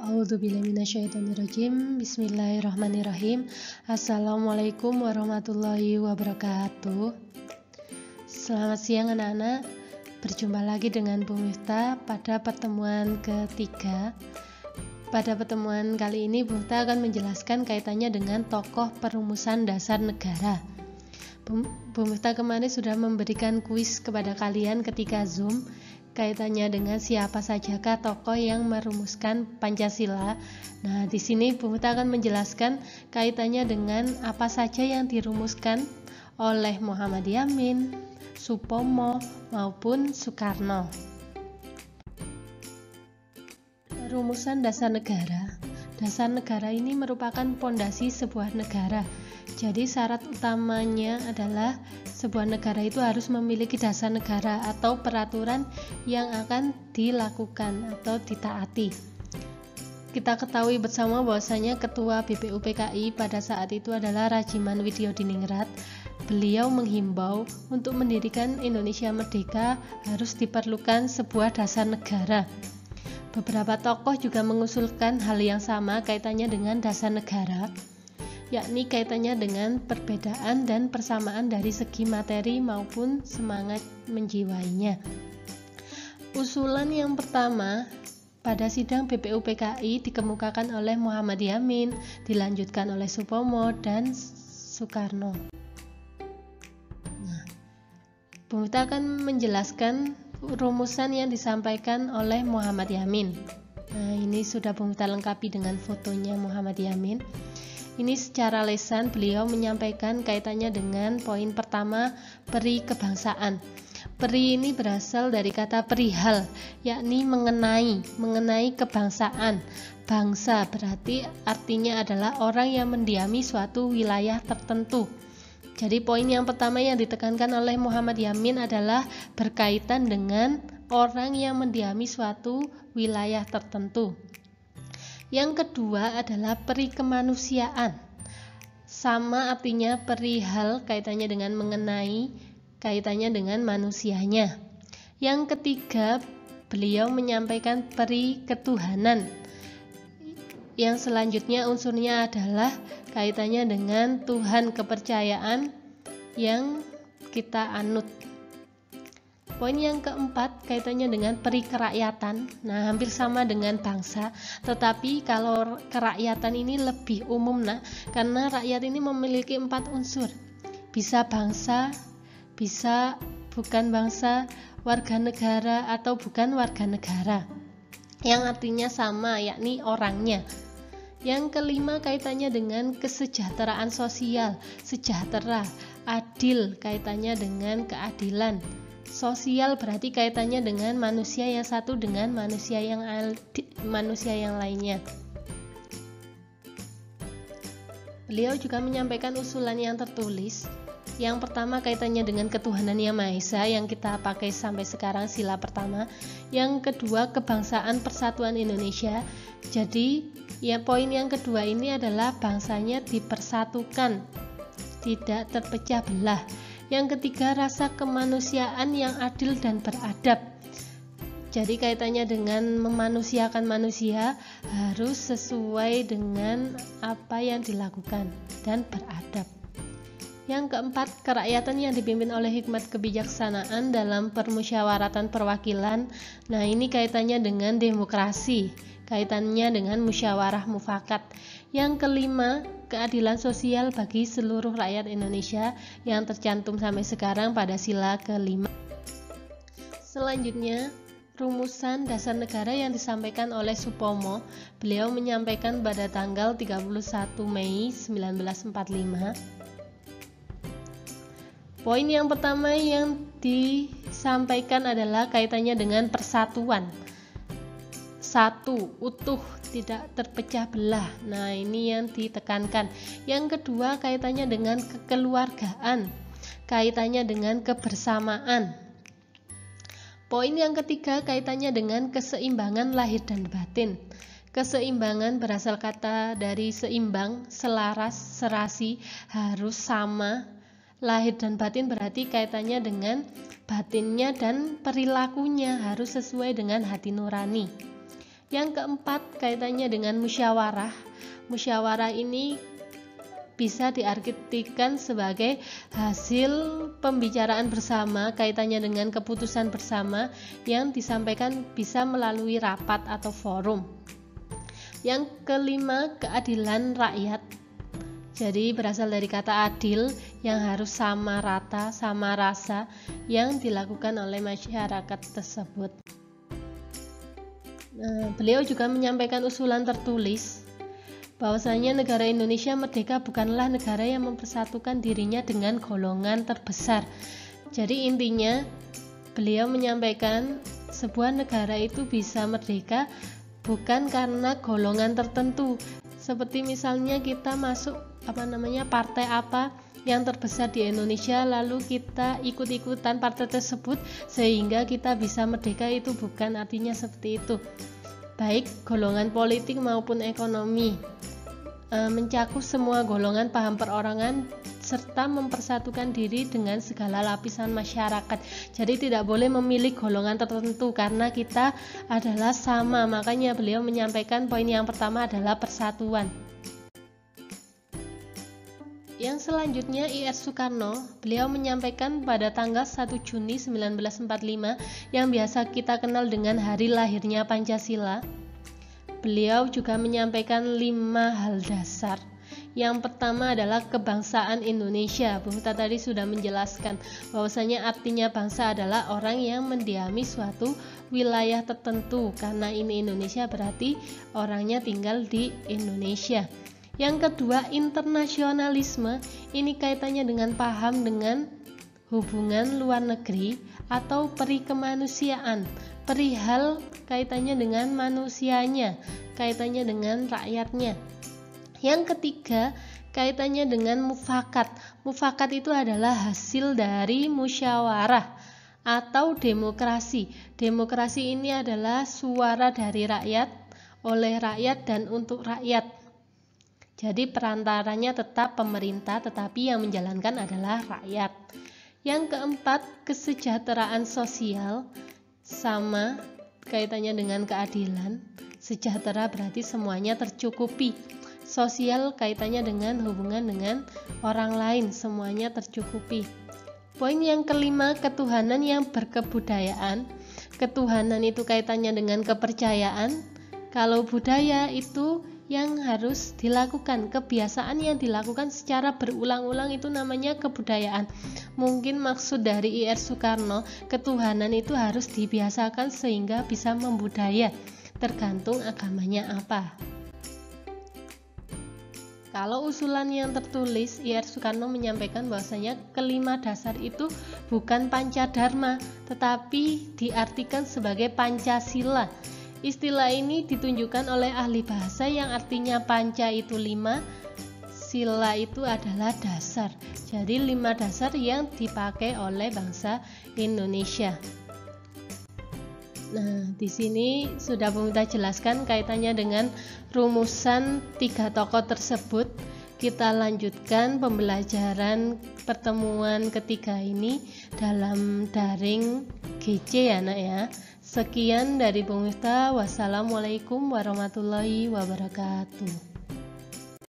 A'udzubillahiminasyaitonirrajim. Bismillahirrahmanirrahim. Assalamualaikum warahmatullahi wabarakatuh. Selamat siang anak-anak. Berjumpa lagi dengan Bu Miftah pada pertemuan ketiga. Pada pertemuan kali ini Bu Miftah akan menjelaskan kaitannya dengan tokoh perumusan dasar negara. Bu Miftah kemarin sudah memberikan kuis kepada kalian ketika Zoom kaitannya dengan siapa sajakah tokoh yang merumuskan Pancasila. Nah, di sini Bu Miftah akan menjelaskan kaitannya dengan apa saja yang dirumuskan oleh Muhammad Yamin, Supomo maupun Soekarno. Rumusan dasar negara. Dasar negara ini merupakan pondasi sebuah negara. Jadi syarat utamanya adalah sebuah negara itu harus memiliki dasar negara atau peraturan yang akan dilakukan atau ditaati. Kita ketahui bersama bahwasanya Ketua BPUPKI pada saat itu adalah Rajiman Widyodiningrat. Beliau menghimbau untuk mendirikan Indonesia Merdeka harus diperlukan sebuah dasar negara. Beberapa tokoh juga mengusulkan hal yang sama kaitannya dengan dasar negara, yakni kaitannya dengan perbedaan dan persamaan dari segi materi maupun semangat menjiwainya. Usulan yang pertama pada sidang BPUPKI dikemukakan oleh Muhammad Yamin, dilanjutkan oleh Supomo dan Soekarno. Nah, Bu Miftah akan menjelaskan rumusan yang disampaikan oleh Muhammad Yamin. Nah, ini sudah Bu Miftah lengkapi dengan fotonya Muhammad Yamin. Ini secara lisan beliau menyampaikan kaitannya dengan poin pertama, peri kebangsaan. Peri ini berasal dari kata perihal, yakni mengenai kebangsaan. Bangsa berarti artinya adalah orang yang mendiami suatu wilayah tertentu. Jadi poin yang pertama yang ditekankan oleh Muhammad Yamin adalah berkaitan dengan orang yang mendiami suatu wilayah tertentu. Yang kedua adalah peri kemanusiaan. Sama artinya perihal kaitannya dengan mengenai, kaitannya dengan manusianya. Yang ketiga, beliau menyampaikan peri ketuhanan. Yang selanjutnya unsurnya adalah kaitannya dengan Tuhan kepercayaan yang kita anut. Poin yang keempat kaitannya dengan peri kerakyatan. Nah, hampir sama dengan bangsa, tetapi kalau kerakyatan ini lebih umum karena rakyat ini memiliki 4 unsur. Bisa bangsa, bisa bukan bangsa, warga negara atau bukan warga negara. Yang artinya sama, yakni orangnya. Yang kelima kaitannya dengan kesejahteraan sosial, sejahtera, adil kaitannya dengan keadilan. Sosial berarti kaitannya dengan manusia yang satu dengan manusia yang lainnya. Beliau juga menyampaikan usulan yang tertulis. Yang pertama kaitannya dengan ketuhanan yang Maha Esa yang kita pakai sampai sekarang sila pertama. Yang kedua kebangsaan persatuan Indonesia. Jadi ya poin yang kedua ini adalah bangsanya dipersatukan, tidak terpecah belah. Yang ketiga rasa kemanusiaan yang adil dan beradab. Jadi kaitannya dengan memanusiakan manusia harus sesuai dengan apa yang dilakukan dan beradab. Yang keempat, kerakyatan yang dipimpin oleh hikmat kebijaksanaan dalam permusyawaratan perwakilan. Nah, ini kaitannya dengan demokrasi, kaitannya dengan musyawarah mufakat. Yang kelima, keadilan sosial bagi seluruh rakyat Indonesia yang tercantum sampai sekarang pada sila kelima. Selanjutnya, rumusan dasar negara yang disampaikan oleh Supomo. Beliau menyampaikan pada tanggal 31 Mei 1945. Poin yang pertama yang disampaikan adalah kaitannya dengan persatuan. Satu, utuh, tidak terpecah belah. Nah, ini yang ditekankan. Yang kedua, kaitannya dengan kekeluargaan, kaitannya dengan kebersamaan. Poin yang ketiga, kaitannya dengan keseimbangan lahir dan batin. Keseimbangan berasal kata dari seimbang, selaras, serasi, harus sama. Lahir dan batin berarti kaitannya dengan batinnya dan perilakunya harus sesuai dengan hati nurani. Yang keempat, kaitannya dengan musyawarah. Musyawarah ini bisa diartikan sebagai hasil pembicaraan bersama, kaitannya dengan keputusan bersama yang disampaikan bisa melalui rapat atau forum. Yang kelima, keadilan rakyat. Jadi berasal dari kata adil yang harus sama rata, sama rasa yang dilakukan oleh masyarakat tersebut. Beliau juga menyampaikan usulan tertulis bahwasanya negara Indonesia merdeka bukanlah negara yang mempersatukan dirinya dengan golongan terbesar. Jadi intinya beliau menyampaikan sebuah negara itu bisa merdeka bukan karena golongan tertentu. Seperti misalnya kita masuk partai apa yang terbesar di Indonesia, lalu kita ikut-ikutan partai tersebut sehingga kita bisa merdeka, itu bukan artinya seperti itu. Baik golongan politik maupun ekonomi, mencakup semua golongan paham perorangan serta mempersatukan diri dengan segala lapisan masyarakat. Jadi tidak boleh memilih golongan tertentu karena kita adalah sama. Makanya beliau menyampaikan poin yang pertama adalah persatuan. Yang selanjutnya I.R. Soekarno, beliau menyampaikan pada tanggal 1 Juni 1945 yang biasa kita kenal dengan hari lahirnya Pancasila. Beliau juga menyampaikan 5 hal dasar. Yang pertama adalah kebangsaan Indonesia. Bu Huta tadi sudah menjelaskan bahwasanya artinya bangsa adalah orang yang mendiami suatu wilayah tertentu. Karena ini Indonesia berarti orangnya tinggal di Indonesia. Yang kedua, internasionalisme. Ini kaitannya dengan paham dengan hubungan luar negeri atau perikemanusiaan. Perihal kaitannya dengan manusianya, kaitannya dengan rakyatnya. Yang ketiga, kaitannya dengan mufakat. Mufakat itu adalah hasil dari musyawarah atau demokrasi. Demokrasi ini adalah suara dari rakyat, oleh rakyat, dan untuk rakyat. Jadi perantaranya tetap pemerintah, tetapi yang menjalankan adalah rakyat. Yang keempat, kesejahteraan sosial, sama kaitannya dengan keadilan. Sejahtera berarti semuanya tercukupi. Sosial kaitannya dengan hubungan dengan orang lain, semuanya tercukupi. Poin yang kelima, ketuhanan yang berkebudayaan. Ketuhanan itu kaitannya dengan kepercayaan. Kalau budaya itu yang harus dilakukan, kebiasaan yang dilakukan secara berulang-ulang itu namanya kebudayaan. Mungkin maksud dari I.R. Soekarno, ketuhanan itu harus dibiasakan sehingga bisa membudaya, tergantung agamanya apa. Kalau usulan yang tertulis, I.R. Soekarno menyampaikan bahwasanya kelima dasar itu bukan Pancadharma, tetapi diartikan sebagai Pancasila. Istilah ini ditunjukkan oleh ahli bahasa yang artinya panca itu 5, sila itu adalah dasar. Jadi 5 dasar yang dipakai oleh bangsa Indonesia. Nah, di sini sudah kita jelaskan kaitannya dengan rumusan 3 tokoh tersebut. Kita lanjutkan pembelajaran pertemuan ketiga ini dalam daring GC ya nak ya. Sekian dari Bung Miftah. Wassalamualaikum warahmatullahi wabarakatuh.